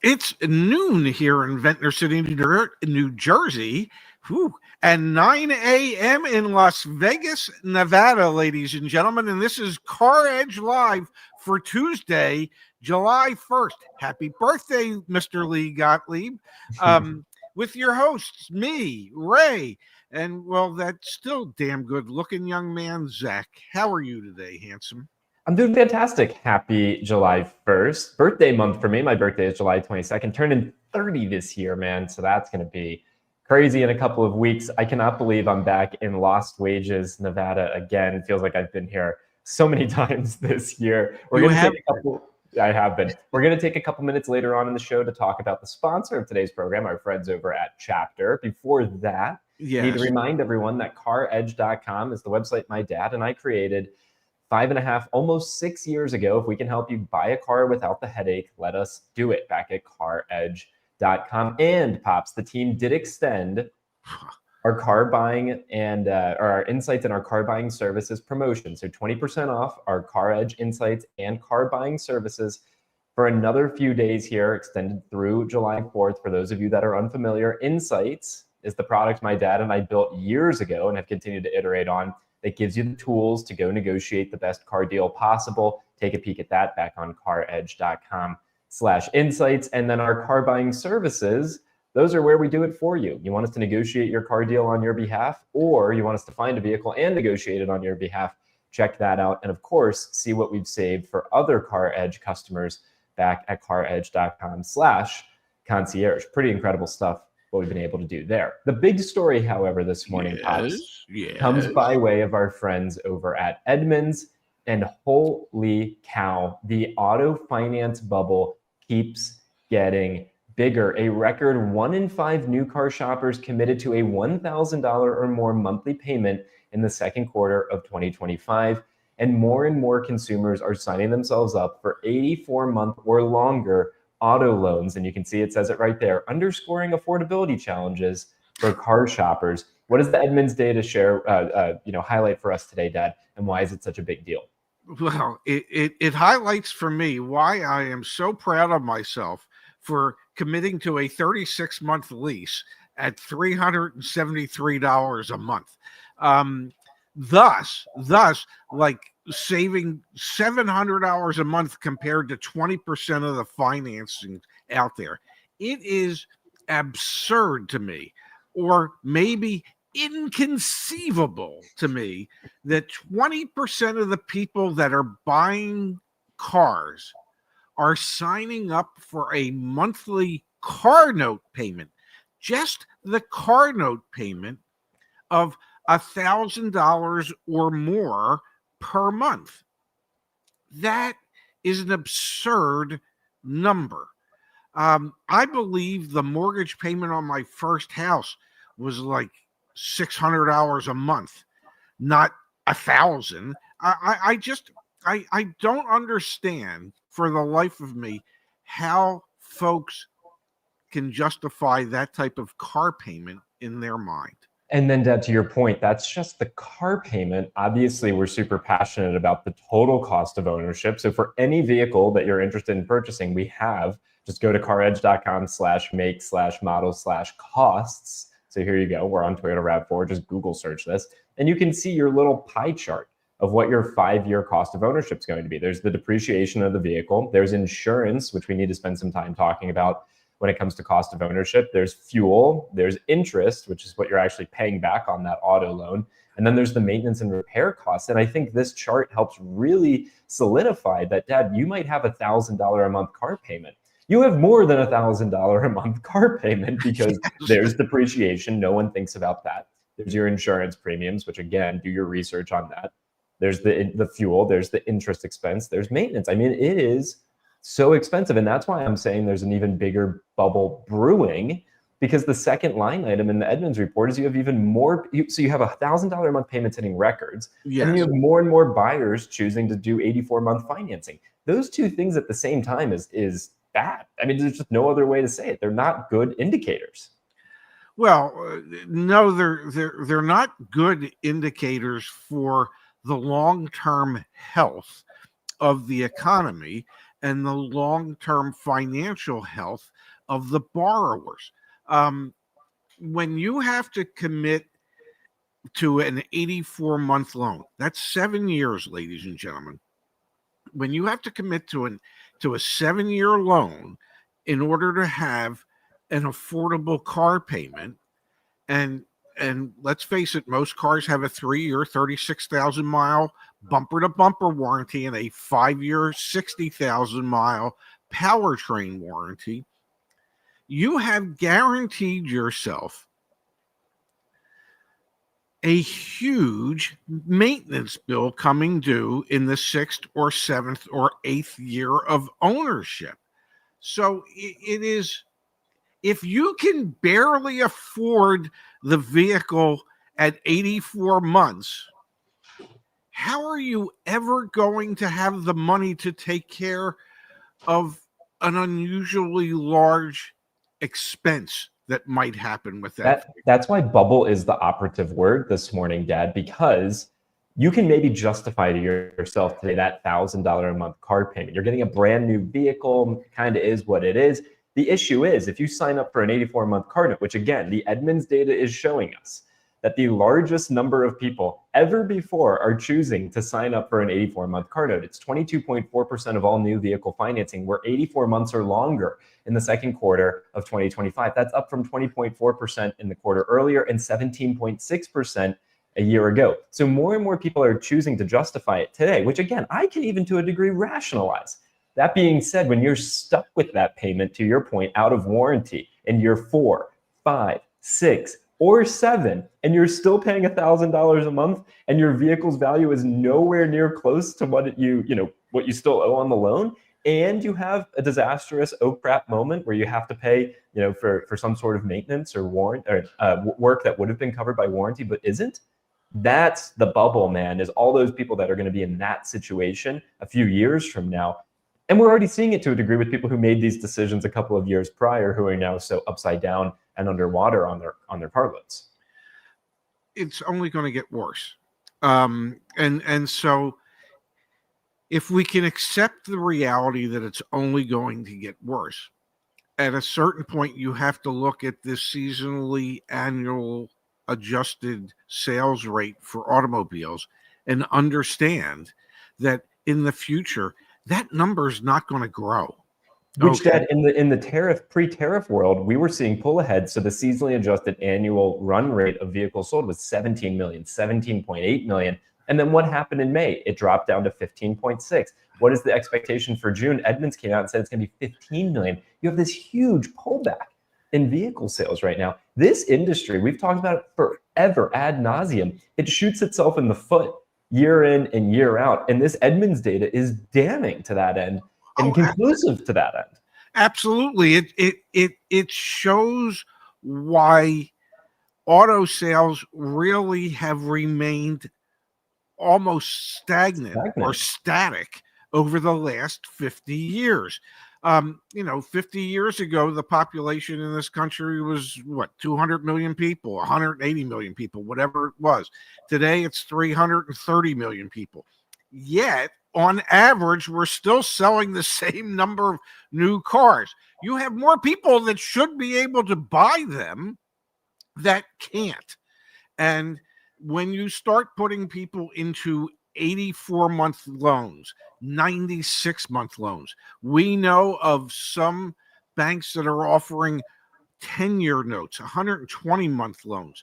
It's noon here in Ventnor City, New Jersey, whew, and 9 a.m. in Las Vegas, Nevada, ladies and gentlemen. And this is CarEdge Live for Tuesday, July 1st. Happy birthday, Mr. Lee Gottlieb. With your hosts, me, Ray, and, well, that still damn good-looking young man, Zach. How are you today, handsome? I'm doing fantastic. Happy July 1st. Birthday month for me. My birthday is July 22nd. Turning 30 this year, man. So that's going to be crazy in a couple of weeks. I cannot believe I'm back in Lost Wages, Nevada again. It feels like I've been here so many times this year. I have been. We're going to take a couple minutes later on in the show to talk about the sponsor of today's program, our friends over at Chapter. Before that, I need to remind everyone that CarEdge.com is the website my dad and I created 5.5, almost 6 years ago. If we can help you buy a car without the headache, let us do it back at CarEdge.com. And Pops, the team did extend our car buying and our insights and our car buying services promotion. So 20% off our CarEdge insights and car buying services for another few days here, extended through July 4th. For those of you that are unfamiliar, Insights is the product my dad and I built years ago and have continued to iterate on. That gives you the tools to go negotiate the best car deal possible. Take a peek at that back on caredge.com/insights. And then our car buying services, those are where we do it for you. You want us to negotiate your car deal on your behalf, or you want us to find a vehicle and negotiate it on your behalf, check that out. And of course, see what we've saved for other CarEdge customers back at caredge.com/concierge. Pretty incredible stuff what we've been able to do there. The big story, however, this morning, Pops, comes by way of our friends over at Edmunds. And holy cow, the auto finance bubble keeps getting bigger. A record 1 in 5 new car shoppers committed to a $1,000 or more monthly payment in the second quarter of 2025. And more consumers are signing themselves up for 84-month or longer auto loans. And you can see it says it right there, underscoring affordability challenges for car shoppers. What does the Edmunds data share, highlight for us today, Dad? And why is it such a big deal? Well, it highlights for me why I am so proud of myself for committing to a 36-month lease at $373 a month. Thus, like saving $700 a month compared to 20% of the financing out there. It is absurd to me, or maybe inconceivable to me, that 20% of the people that are buying cars are signing up for a monthly car note payment, just the car note payment of $1,000 or more per month. That is an absurd number. I believe the mortgage payment on my first house was like $600 a month, not $1,000. I don't understand for the life of me how folks can justify that type of car payment in their mind. And then, Dad, to your point, that's just the car payment. Obviously, we're super passionate about the total cost of ownership. So for any vehicle that you're interested in purchasing, we have, just go to caredge.com/make/model/costs. So here you go. We're on Toyota RAV4. Just Google search this. And you can see your little pie chart of what your 5-year cost of ownership is going to be. There's the depreciation of the vehicle. There's insurance, which we need to spend some time talking about when it comes to cost of ownership. There's fuel, there's interest, which is what you're actually paying back on that auto loan. And then there's the maintenance and repair costs. And I think this chart helps really solidify that, Dad, you might have $1,000 a month car payment. You have more than $1,000 a month car payment because there's depreciation. No one thinks about that. There's your insurance premiums, which again, do your research on that. There's the fuel, there's the interest expense, there's maintenance. I mean, it is so expensive. And that's why I'm saying there's an even bigger bubble brewing, because the second line item in the Edmunds report is you have even more. So you have $1,000 a month payments hitting records, yes, and you have more and more buyers choosing to do 84-month financing. Those two things at the same time is bad. I mean, there's just no other way to say it. They're not good indicators. Well, no, they're not good indicators for the long-term health of the economy. and the long-term financial health of the borrowers. When you have to commit to an 84-month loan, that's 7 years, ladies and gentlemen. When you have to commit to a 7-year loan in order to have an affordable car payment, and let's face it, most cars have a 3-year, 36,000 mile bumper to bumper warranty and a 5-year, 60,000 mile powertrain warranty. You have guaranteed yourself a huge maintenance bill coming due in the 6th or 7th or 8th year of ownership. So it is, if you can barely afford the vehicle at 84 months, how are you ever going to have the money to take care of an unusually large expense that might happen with that? That's why bubble is the operative word this morning, Dad, because you can maybe justify to yourself today that $1,000 a month car payment. You're getting a brand new vehicle, kind of is what it is. The issue is if you sign up for an 84-month car note, which again, the Edmunds data is showing us that the largest number of people ever before are choosing to sign up for an 84-month car note. It's 22.4% of all new vehicle financing were 84 months or longer in the second quarter of 2025. That's up from 20.4% in the quarter earlier and 17.6% a year ago. So more and more people are choosing to justify it today, which again, I can even to a degree rationalize. That being said, when you're stuck with that payment, to your point, out of warranty in year 4, 5, 6, or 7, and you're still paying $1,000 a month, and your vehicle's value is nowhere near close to what you still owe on the loan, and you have a disastrous oh crap moment where you have to pay for some sort of maintenance or warrant or work that would have been covered by warranty but isn't. That's the bubble, man. Is all those people that are going to be in that situation a few years from now. And we're already seeing it to a degree with people who made these decisions a couple of years prior, who are now so upside down and underwater on their car loans. It's only going to get worse. And so if we can accept the reality that it's only going to get worse, at a certain point, you have to look at this seasonally annual adjusted sales rate for automobiles and understand that in the future, that number is not going to grow. Which, Dad, in the pre-tariff world, we were seeing pull ahead. So the seasonally adjusted annual run rate of vehicles sold was 17 million, 17.8 million. And then what happened in May? It dropped down to 15.6. What is the expectation for June? Edmunds came out and said it's going to be 15 million. You have this huge pullback in vehicle sales right now. This industry, we've talked about it forever ad nauseum. It shoots itself in the foot year in and year out. And this Edmunds data is damning to that end and conclusive to that end. Absolutely. It shows why auto sales really have remained almost stagnant or static over the last 50 years. 50 years ago, the population in this country was 200 million people, 180 million people, whatever it was. Today, it's 330 million people. Yet, on average, we're still selling the same number of new cars. You have more people that should be able to buy them that can't. And when you start putting people into 84-month loans, 96-month loans, we know of some banks that are offering 10-year notes, 120-month loans.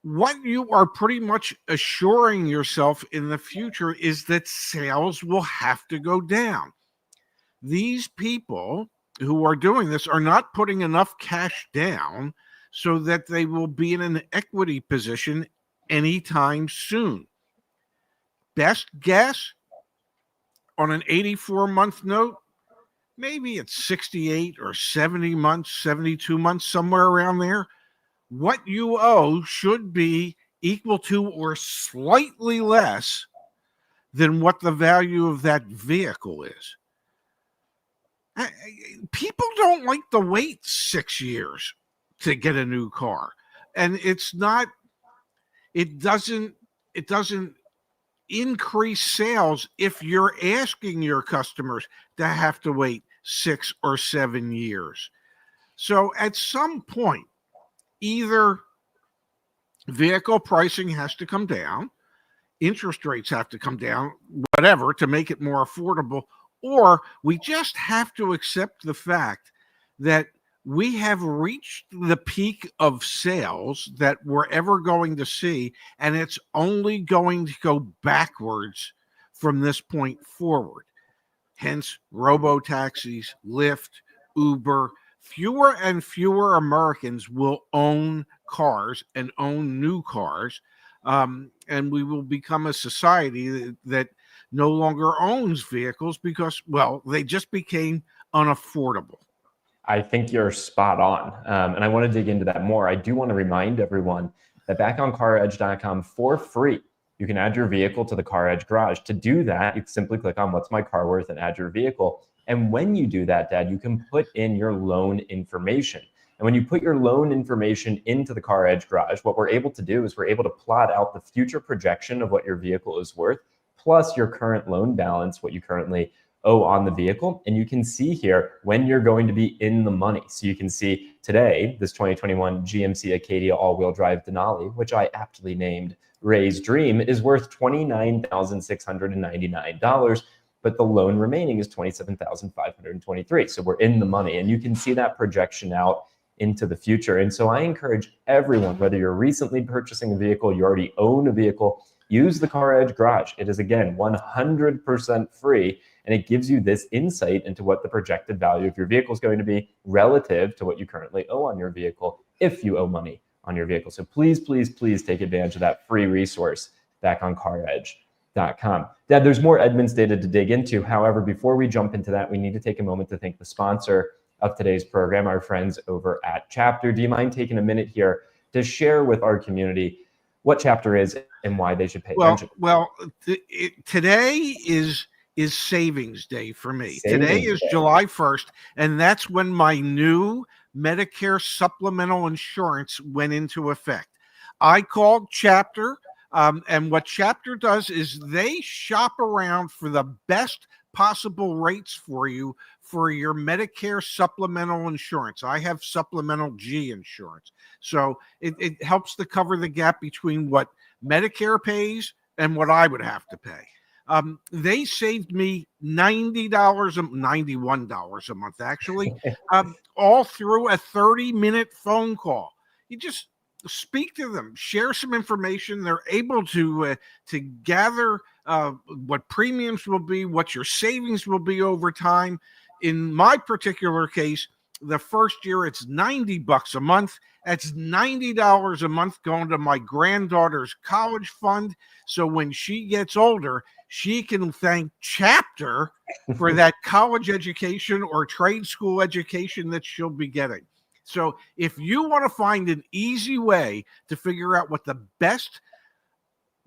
What you are pretty much assuring yourself in the future is that sales will have to go down. These people who are doing this are not putting enough cash down so that they will be in an equity position anytime soon. Best guess on an 84-month note, maybe it's 68 or 70 months, 72 months, somewhere around there. What you owe should be equal to or slightly less than what the value of that vehicle is. People don't like to wait 6 years to get a new car. And it doesn't increase sales if you're asking your customers to have to wait 6 or 7 years. So at some point, either vehicle pricing has to come down, interest rates have to come down, whatever, to make it more affordable, or we just have to accept the fact that we have reached the peak of sales that we're ever going to see, and it's only going to go backwards from this point forward. Hence, robo-taxis, Lyft, Uber. Fewer and fewer Americans will own cars and own new cars. And we will become a society that no longer owns vehicles because, well, they just became unaffordable. I think you're spot on. And I want to dig into that more. I do want to remind everyone that back on CarEdge.com for free, you can add your vehicle to the CarEdge garage. To do that, you simply click on what's my car worth and add your vehicle. And when you do that, Dad, you can put in your loan information. And when you put your loan information into the CarEdge garage, what we're able to do is we're able to plot out the future projection of what your vehicle is worth, plus your current loan balance, what you currently owe on the vehicle. And you can see here when you're going to be in the money. So you can see today, this 2021 GMC Acadia all-wheel drive Denali, which I aptly named Ray's Dream, is worth $29,699, but the loan remaining is $27,523. So we're in the money, and you can see that projection out into the future. And so I encourage everyone, whether you're recently purchasing a vehicle, you already own a vehicle, use the CarEdge garage. It is, again, 100% free. And it gives you this insight into what the projected value of your vehicle is going to be relative to what you currently owe on your vehicle, if you owe money on your vehicle. So please, please, please take advantage of that free resource back on CarEdge.com. Dad, there's more Edmunds data to dig into. However, before we jump into that, we need to take a moment to thank the sponsor of today's program, our friends over at Chapter. Do you mind taking a minute here to share with our community what Chapter is and why they should pay attention? Today is savings day for me. Today is July 1st, and that's when my new Medicare supplemental insurance went into effect. I called Chapter, and what Chapter does is they shop around for the best possible rates for you for your Medicare supplemental insurance. I have supplemental G insurance. So it helps to cover the gap between what Medicare pays and what I would have to pay. They saved me $91 a month, actually, all through a 30-minute phone call. You just speak to them, share some information. They're able to gather what premiums will be, what your savings will be over time. In my particular case, the first year it's $90 a month. That's $90 a month going to my granddaughter's college fund. So when she gets older, she can thank Chapter for that college education or trade school education that she'll be getting. So if you want to find an easy way to figure out what the best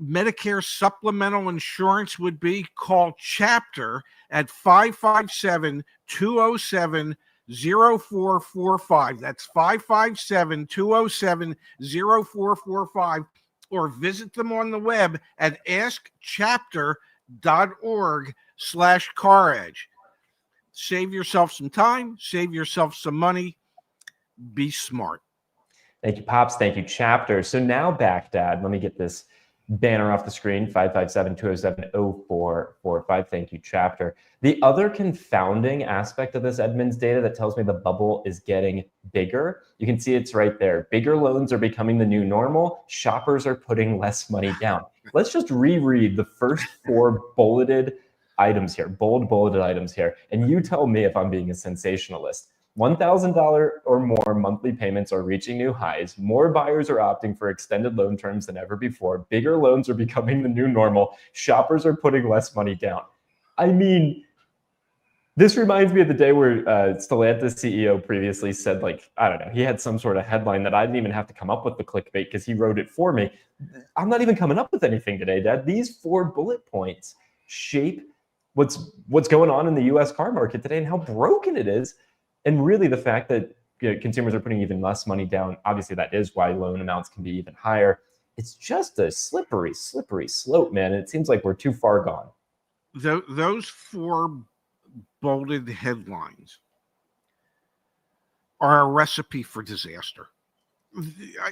Medicare supplemental insurance would be, call Chapter at 557-207-0445. That's 557-207-0445, or visit them on the web at askchapter.org/CarEdge. Save yourself some time, save yourself some money, be smart. Thank you, Pops. Thank you, Chapter. So now back, Dad, let me get this banner off the screen, 557-207-0445. Thank you, Chapter. The other confounding aspect of this Edmunds data that tells me the bubble is getting bigger, you can see it's right there. Bigger loans are becoming the new normal. Shoppers are putting less money down. Let's just reread the first four bulleted items here, bold bulleted items here, and you tell me if I'm being a sensationalist. $1,000 or more monthly payments are reaching new highs. More buyers are opting for extended loan terms than ever before. Bigger loans are becoming the new normal. Shoppers are putting less money down. I mean, this reminds me of the day where Stellantis CEO previously said, like, I don't know, he had some sort of headline that I didn't even have to come up with the clickbait because he wrote it for me. I'm not even coming up with anything today, Dad. These 4 bullet points shape what's going on in the U.S. car market today and how broken it is. And really the fact that consumers are putting even less money down, obviously that is why loan amounts can be even higher. it's just a slippery slope, man. And it seems like we're too far gone. Those 4 bolded headlines are a recipe for disaster.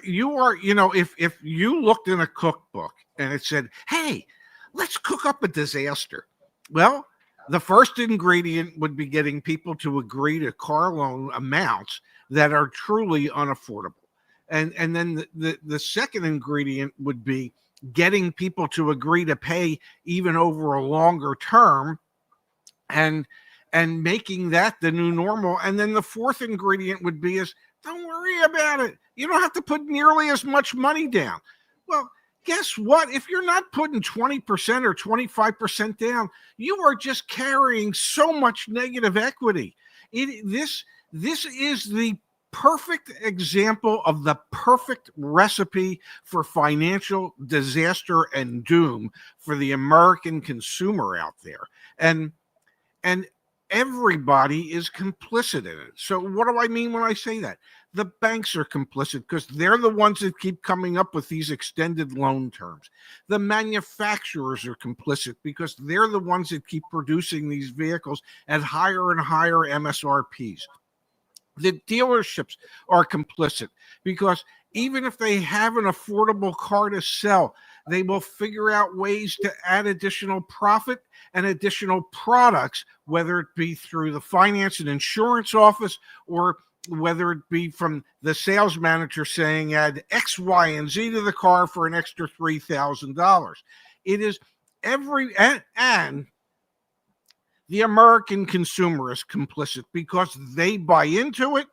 You are, if you looked in a cookbook and it said, hey, let's cook up a disaster. Well, the first ingredient would be getting people to agree to car loan amounts that are truly unaffordable. And then the second ingredient would be getting people to agree to pay even over a longer term and making that the new normal. And then the fourth ingredient would be is don't worry about it. You don't have to put nearly as much money down. Well, guess what? If you're not putting 20% or 25% down, you are just carrying so much negative equity. This is the perfect example of the perfect recipe for financial disaster and doom for the American consumer out there. And everybody is complicit in it. So what do I mean when I say that? The banks are complicit because they're the ones that keep coming up with these extended loan terms. The manufacturers are complicit because they're the ones that keep producing these vehicles at higher and higher MSRPs. The dealerships are complicit because even if they have an affordable car to sell, they will figure out ways to add additional profit and additional products, whether it be through the finance and insurance office or whether it be from the sales manager saying add X, Y, and Z to the car for an extra $3,000. It is and the American consumer is complicit because they buy into it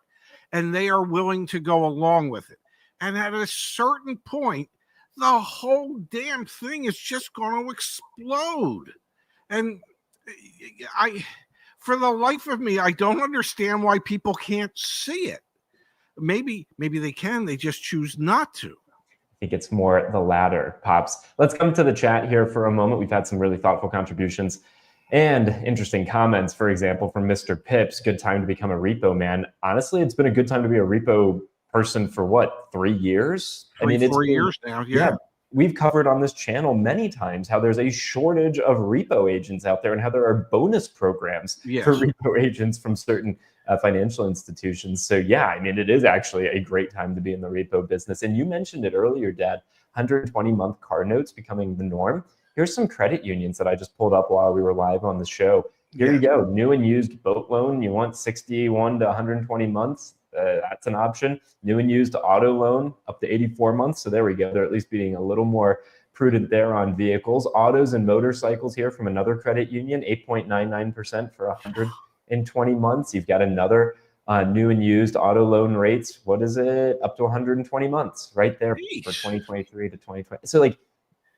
and they are willing to go along with it. And at a certain point, the whole damn thing is just going to explode. And for the life of me, I don't understand why people can't see it. Maybe they can, they just choose not to. I think it's more the latter, Pops. Let's come to the chat here for a moment. We've had some really thoughtful contributions and interesting comments. For example, from Mr. Pips, good time to become a repo man. Honestly, it's been a good time to be a repo person for what, 3 years? It's 4 years now. Yeah. We've covered on this channel many times how there's a shortage of repo agents out there and how there are bonus programs for repo agents from certain financial institutions. So yeah, I mean, it is actually a great time to be in the repo business. And you mentioned it earlier, Dad, 120-month car notes becoming the norm. Here's some credit unions that I just pulled up while we were live on the show. Here you go. New and used boat loan. You want 61 to 120 months. That's an option. New and used auto loan up to 84 months. So there we go. They're at least being a little more prudent there on vehicles. Autos and motorcycles here from another credit union, 8.99% for 120 months. You've got another new and used auto loan rates. What is it? Up to 120 months right there for 2023 to 2020. So like,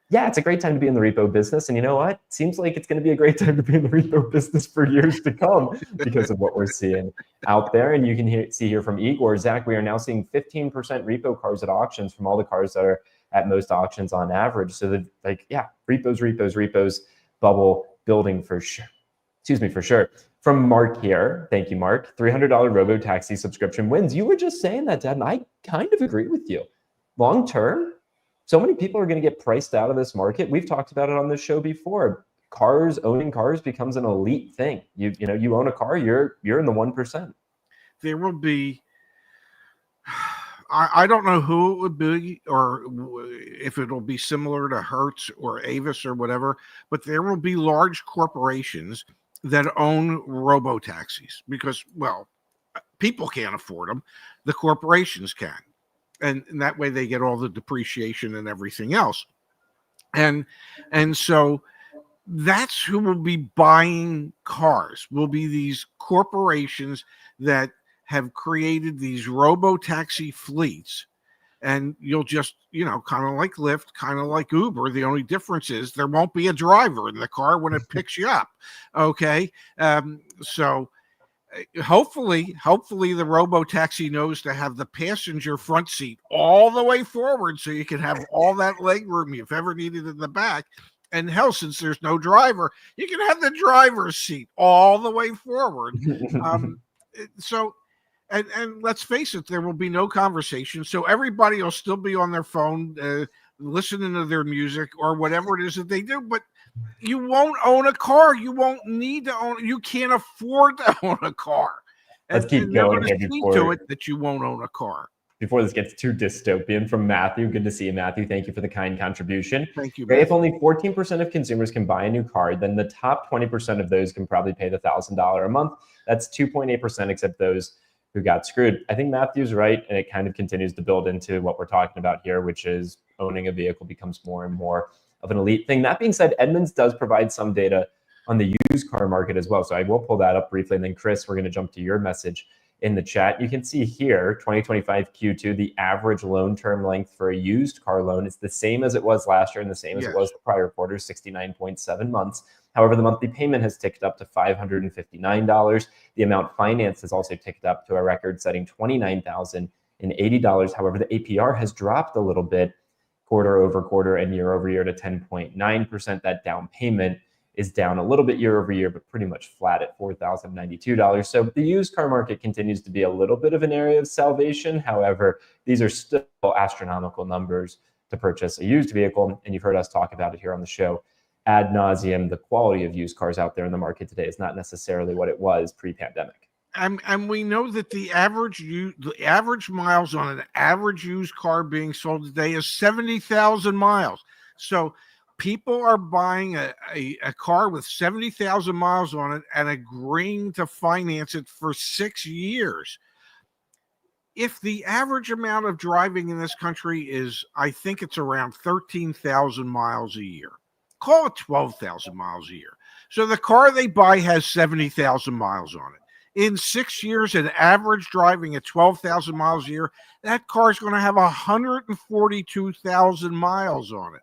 yeah, it's a great time to be in the repo business. And you know what? Seems like it's going to be a great time to be in the repo business for years to come because of what we're seeing out there. And you can see here from Igor, Zach, we are now seeing 15% repo cars at auctions from all the cars that are at most auctions on average. So that, like, yeah, repos, bubble building for sure. Excuse me, for sure. From Mark here. Thank you, Mark. $300 robo-taxi subscription wins. You were just saying that, Dad, and I kind of agree with you. Long term, so many people are going to get priced out of this market. We've talked about it on this show before. Owning cars becomes an elite thing. You own a car, you're in the 1%. There will be, I don't know who it would be or if it'll be similar to Hertz or Avis or whatever, but there will be large corporations that own robo-taxis because, well, people can't afford them. The corporations can. And that way they get all the depreciation and everything else. And so that's who will be buying cars, will be these corporations that have created these robo-taxi fleets. And you'll just, kind of like Lyft, kind of like Uber. The only difference is there won't be a driver in the car when it picks you up. Okay. So hopefully the robo-taxi knows to have the passenger front seat all the way forward so you can have all that leg room you've ever needed in the back. And hell, since there's no driver, you can have the driver's seat all the way forward. And let's face it, there will be no conversation. So everybody will still be on their phone. listening to their music or whatever it is that they do, but you won't own a car. You won't need to own. You can't afford to own a car. Let's keep they're going going here to see before to it that you won't own a car. Before this gets too dystopian. From Matthew. Good to see you, Matthew. Thank you for the kind contribution. Thank you, If only 14% of consumers can buy a new car, then the top 20% of those can probably pay the $1,000 a month. That's 2.8%, except those who got screwed. I think Matthew's right, and it kind of continues to build into what we're talking about here, which is owning a vehicle becomes more and more of an elite thing. That being said, Edmunds does provide some data on the used car market as well. So I will pull that up briefly. And then Chris, we're going to jump to your message in the chat. You can see here, 2025 Q2, the average loan term length for a used car loan is the same as it was last year and the same as it was the prior quarter, 69.7 months. However, the monthly payment has ticked up to $559. The amount financed has also ticked up to a record-setting $29,080. However, the APR has dropped a little bit quarter over quarter and year over year to 10.9%. That down payment is down a little bit year over year, but pretty much flat at $4,092. So the used car market continues to be a little bit of an area of salvation. However, these are still astronomical numbers to purchase a used vehicle. And you've heard us talk about it here on the show ad nauseum. The quality of used cars out there in the market today is not necessarily what it was pre-pandemic. And we know that the average miles on an average used car being sold today is 70,000 miles. So people are buying a car with 70,000 miles on it and agreeing to finance it for 6 years. If the average amount of driving in this country is, I think it's around 13,000 miles a year, call it 12,000 miles a year. So the car they buy has 70,000 miles on it. In 6 years, an average driving at 12,000 miles a year, that car is going to have 142,000 miles on it.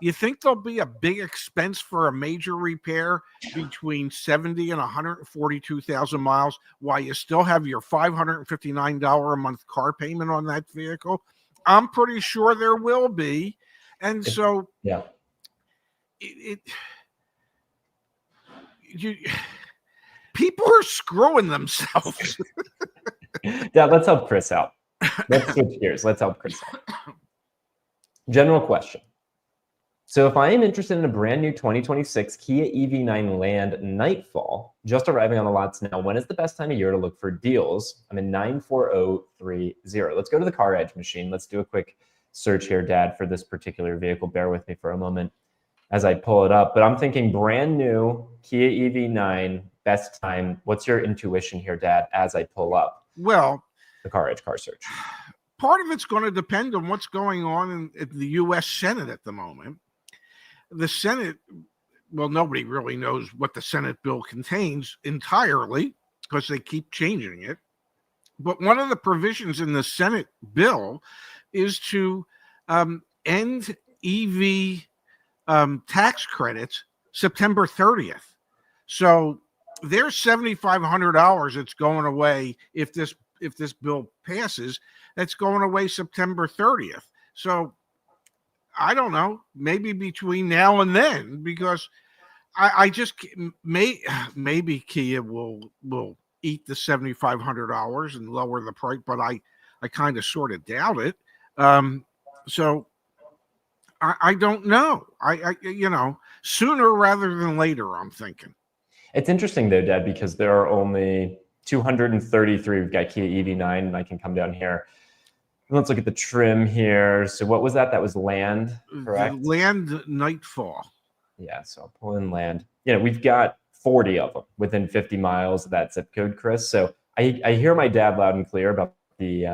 You think there'll be a big expense for a major repair between 70 and 142,000 miles while you still have your $559 a month car payment on that vehicle? I'm pretty sure there will be. And so people are screwing themselves. Yeah, let's help Chris out. Let's switch gears. Let's help Chris out. General question. So if I am interested in a brand new 2026 Kia EV9 Land Nightfall, just arriving on the lots now, when is the best time of year to look for deals? I'm in 94030. Let's go to the CarEdge machine. Let's do a quick search here, Dad, for this particular vehicle. Bear with me for a moment as I pull it up. But I'm thinking brand new Kia EV9, best time. What's your intuition here, Dad, as I pull up the CarEdge car search? Part of it's going to depend on what's going on in the U.S. Senate at the moment. The Senate, well, nobody really knows what the Senate bill contains entirely because they keep changing it. But one of the provisions in the Senate bill is to end EV tax credits September 30th. So there's $7,500 that's going away if this bill passes. That's going away September 30th. So I don't know, maybe between now and then, because I just maybe Kia will eat the $7,500 and lower the price, but I kind of sort of doubt it. So I don't know. I sooner rather than later, I'm thinking. It's interesting though, Dad, because there are only 233. We've got Kia EV9, and I can come down here. Let's look at the trim here. So what was that? That was Land, correct? The Land Nightfall. Yeah, so I'll pull in Land. We've got 40 of them within 50 miles of that zip code, Chris. So I hear my dad loud and clear about the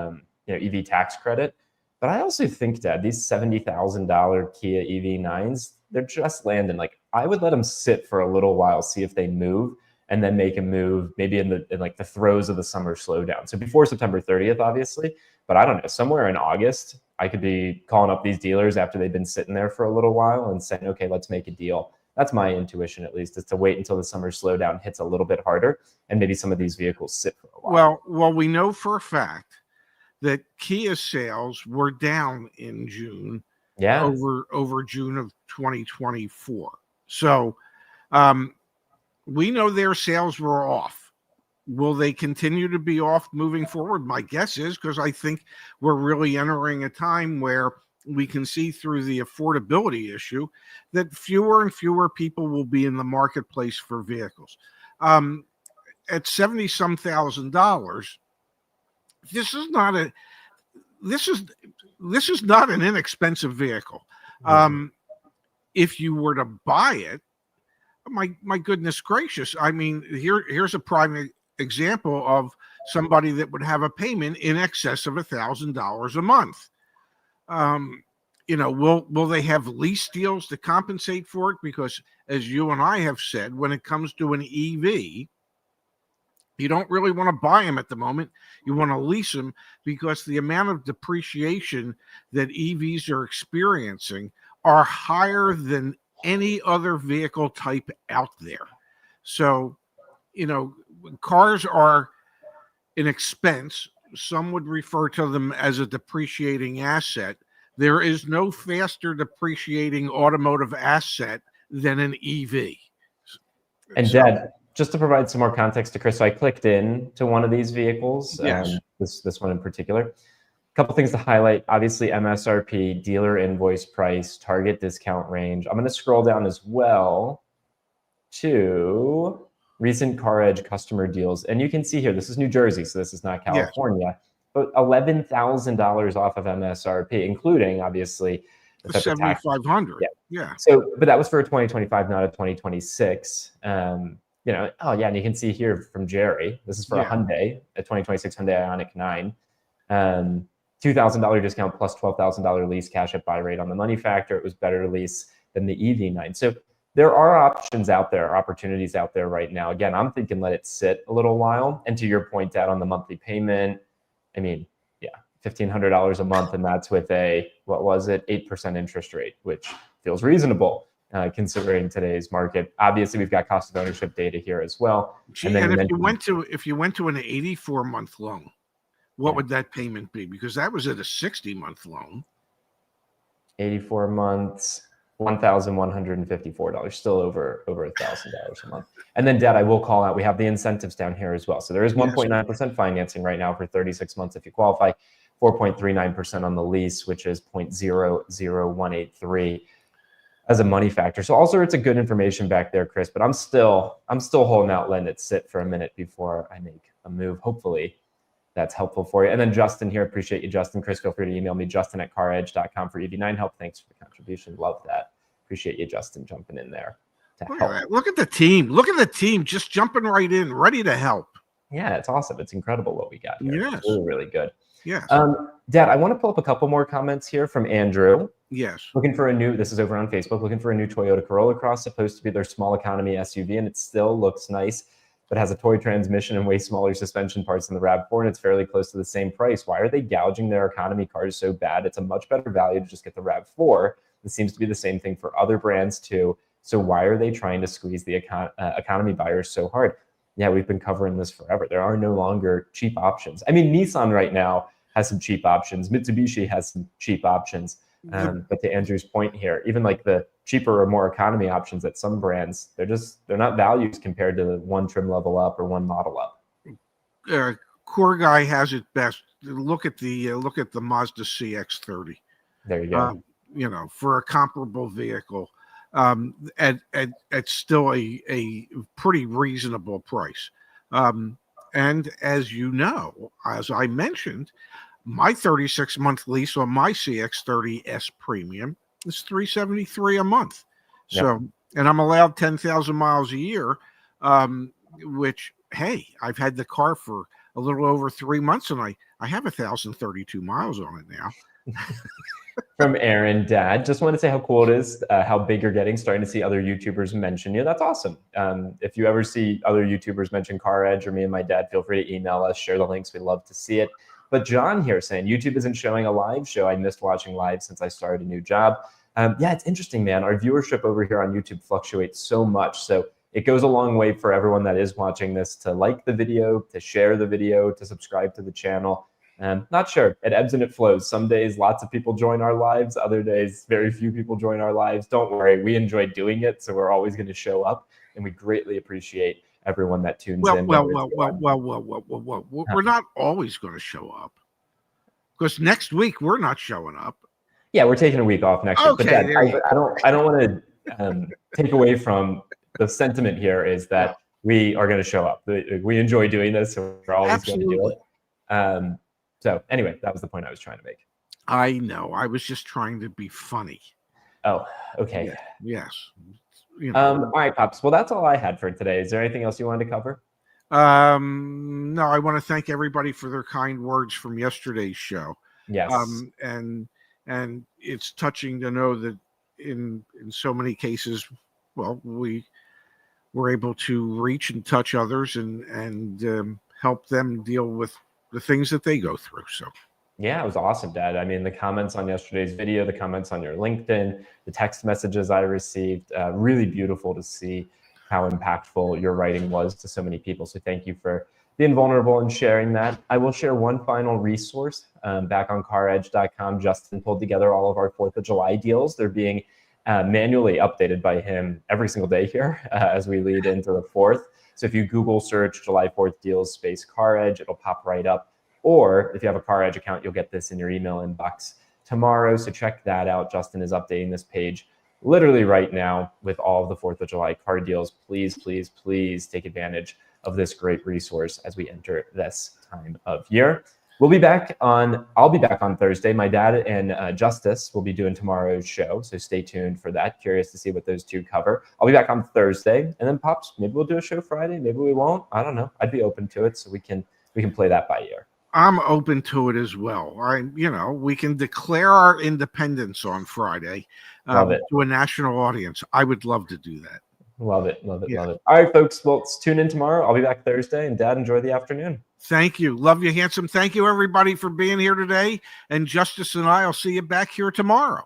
EV tax credit. But I also think, Dad, these $70,000 Kia EV9s, they're just landing. Like, I would let them sit for a little while, see if they move, and then make a move maybe in the throes of the summer slowdown. So before September 30th, obviously. But I don't know, somewhere in August, I could be calling up these dealers after they've been sitting there for a little while and saying, okay, let's make a deal. That's my intuition, at least, is to wait until the summer slowdown hits a little bit harder and maybe some of these vehicles sit for a while. Well, we know for a fact that Kia sales were down in June, over June of 2024. So we know their sales were off. Will they continue to be off moving forward? My guess is, because I think we're really entering a time where we can see through the affordability issue that fewer and fewer people will be in the marketplace for vehicles. At 70 some $1,000, this is not a this is not an inexpensive vehicle. If you were to buy it, my goodness gracious, I mean, here's a prime example of somebody that would have a payment in excess of $1,000 a month. Will they have lease deals to compensate for it? Because as you and I have said, when it comes to an EV, you don't really want to buy them at the moment. You want to lease them because the amount of depreciation that EVs are experiencing are higher than any other vehicle type out there. So, cars are an expense. Some would refer to them as a depreciating asset. There is no faster depreciating automotive asset than an EV. And Dad, just to provide some more context to Chris, so I clicked in to one of these vehicles, yes. This one in particular. A couple things to highlight. Obviously, MSRP, dealer invoice price, target discount range. I'm going to scroll down as well to recent CarEdge customer deals. And you can see here, this is New Jersey, so this is not California. Yes. But $11,000 off of MSRP, incling, obviously, the $7,500. Yeah. So, but that was for a 2025, not a 2026. And you can see here from Jerry, this is for a Hyundai, a 2026 Hyundai Ioniq 9. $2,000 discount plus $12,000 lease cash at buy rate on the money factor. It was better lease than the EV9. So there are options out there, opportunities out there right now. Again, I'm thinking let it sit a little while. And to your point, Dad, on the monthly payment, I mean, $1,500 a month, and that's with a, 8% interest rate, which feels reasonable considering today's market. Obviously, we've got cost of ownership data here as well. And if you went to an 84-month loan, what would that payment be? Because that was at a 60-month loan. 84 months, $1,154, still over $1,000 a month. And then, Dad, I will call out, we have the incentives down here as well. So there is 1.9% financing right now for 36 months if you qualify, 4.39% on the lease, which is 0.00183 as a money factor. So also it's a good information back there, Chris, but I'm still holding out, letting it sit for a minute before I make a move. Hopefully that's helpful for you. And then Justin here, appreciate you, Justin. Chris, feel free to email me, justin@caredge.com for EV9 help. Thanks for the contribution. Love that. Appreciate you, Justin, jumping in there to help. Look at the team. Look at the team just jumping right in, ready to help. Yeah, it's awesome. It's incredible what we got here. Yes. It's really, really good. Yes. Dad, I want to pull up a couple more comments here from Andrew. Yes. This is over on Facebook, looking for a new Toyota Corolla Cross, supposed to be their small economy SUV, and it still looks nice, but has a toy transmission and way smaller suspension parts than the RAV4, and it's fairly close to the same price. Why are they gouging their economy cars so bad? It's a much better value to just get the RAV4. It seems to be the same thing for other brands too. So why are they trying to squeeze the economy buyers so hard? Yeah, we've been covering this forever. There are no longer cheap options. I mean, Nissan right now has some cheap options. Mitsubishi has some cheap options. But to Andrew's point here, even like the cheaper or more economy options at some brands, they're not values compared to the one trim level up or one model up. Core Guy has it best. Look at the Mazda CX-30. There you go. For a comparable vehicle, at still a pretty reasonable price. And as you know, as I mentioned, my 36-month lease on my CX-30S Premium is $373 a month. So, and I'm allowed 10,000 miles a year, which, hey, I've had the car for a little over 3 months, and I have 1,032 miles on it now. From Aaron, Dad, just want to say how cool it is, how big you're getting, starting to see other YouTubers mention you. That's awesome. If you ever see other YouTubers mention CarEdge or me and my dad, feel free to email us, share the links. We'd love to see it. But John here saying, YouTube isn't showing a live show. I missed watching live since I started a new job. Yeah, it's interesting, man. Our viewership over here on YouTube fluctuates so much. So it goes a long way for everyone that is watching this to like the video, to share the video, to subscribe to the channel. Not sure. It ebbs and it flows. Some days, lots of people join our lives. Other days, very few people join our lives. Don't worry. We enjoy doing it, so we're always going to show up, and we greatly appreciate everyone that tunes in. We're not always going to show up, because next week we're not showing up. Yeah, we're taking a week off next week. But Okay, Dad, there you go. I don't want to take away from the sentiment here is that we are going to show up. We enjoy doing this, so we're always going to do Absolutely. it. So anyway, that was the point I was trying to make. I know. I was just trying to be funny. Oh, okay. Yeah. Yes. All right, Pops. Well, that's all I had for today. Is there anything else you wanted to cover? No, I want to thank everybody for their kind words from yesterday's show. Yes. And it's touching to know that in so many cases, well, we were able to reach and touch others and help them deal with the things that they go through. So. Yeah, it was awesome, Dad. I mean, the comments on yesterday's video, the comments on your LinkedIn, the text messages I received, really beautiful to see how impactful your writing was to so many people. So thank you for being vulnerable and sharing that. I will share one final resource back on CarEdge.com. Justin pulled together all of our 4th of July deals. They're being manually updated by him every single day here as we lead into the 4th. So if you Google search July 4th deals space CarEdge, it'll pop right up. Or if you have a CarEdge account, you'll get this in your email inbox tomorrow. So check that out. Justin is updating this page literally right now with all of the 4th of July car deals. Please, please, please take advantage of this great resource as we enter this time of year. I'll be back on Thursday. My dad and Justice will be doing tomorrow's show. So stay tuned for that. Curious to see what those two cover. I'll be back on Thursday. And then Pops, maybe we'll do a show Friday. Maybe we won't. I don't know. I'd be open to it. So we can play that by ear. I'm open to it as well. We can declare our independence on Friday to a national audience. I would love to do that. Love it. All right, folks. Well, let's tune in tomorrow. I'll be back Thursday. And Dad, enjoy the afternoon. Thank you. Love you, handsome. Thank you, everybody, for being here today. And Justice and I will see you back here tomorrow.